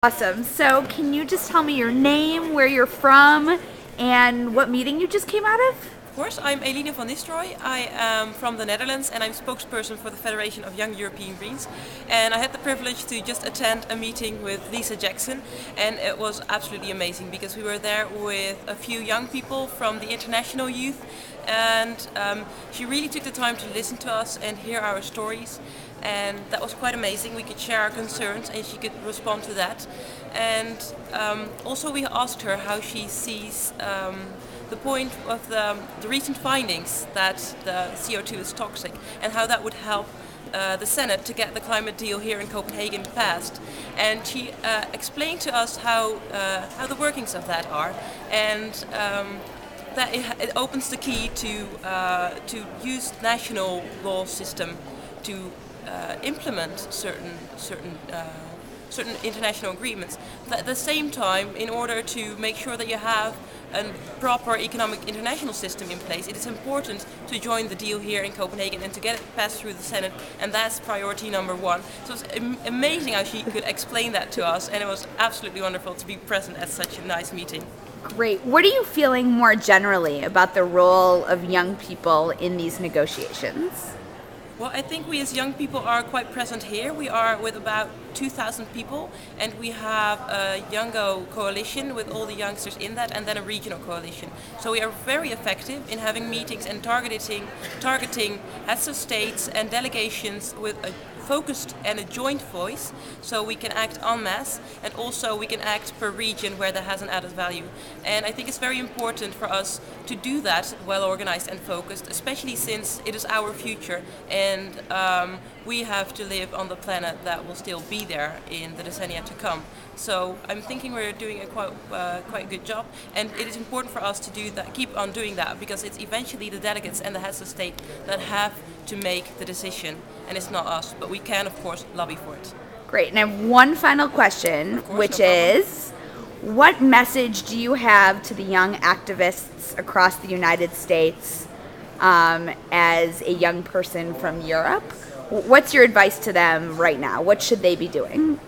Awesome. So can you just tell me your name, where you're from, and what meeting you just came out of? Of course, I'm Eline van Nistelrooij. I am from the Netherlands and I'm spokesperson for the Federation of Young European Greens. And I had the privilege to just attend a meeting with Lisa Jackson, and it was absolutely amazing because we were there with a few young people from the international youth, and she really took the time to listen to us and hear our stories. And that was quite amazing. We could share our concerns and she could respond to that. And also we asked her how she sees the point of the recent findings that the CO2 is toxic and how that would help the Senate to get the climate deal here in Copenhagen passed. And she explained to us how the workings of that are, and that it opens the key to use national law system to implement certain international agreements. But at the same time, in order to make sure that you have a proper economic international system in place, it is important to join the deal here in Copenhagen and to get it passed through the Senate, and that's priority number one. So it's amazing how she could explain that to us, and it was absolutely wonderful to be present at such a nice meeting. Great. What are you feeling more generally about the role of young people in these negotiations? Well, I think we as young people are quite present here. We are with about 2,000 people, and we have a Youngo coalition with all the youngsters in that, and then a regional coalition. So we are very effective in having meetings and targeting heads of states and delegations with a focused and a joint voice, so we can act en masse, and also we can act per region where that has an added value. And I think it's very important for us to do that well organized and focused, especially since it is our future, and we have to live on the planet that will still be there in the decennia to come. So I'm thinking we're doing a quite good job, and it is important for us to do that, keep on doing that, because it's eventually the delegates and the heads of state that have to make the decision, and it's not us, but we can of course lobby for it. Great. And I have one final question, which is, what message do you have to the young activists across the United States as a young person from Europe? What's your advice to them right now? What should they be doing?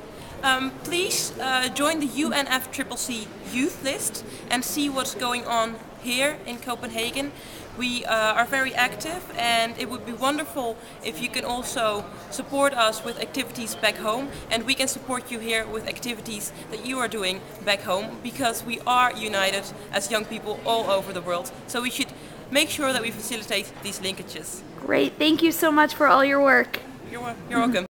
Please join the UNFCCC youth list and see what's going on here in Copenhagen. We are very active, and it would be wonderful if you can also support us with activities back home, and we can support you here with activities that you are doing back home, because we are united as young people all over the world. So we should make sure that we facilitate these linkages. Great. Thank you so much for all your work. You're welcome.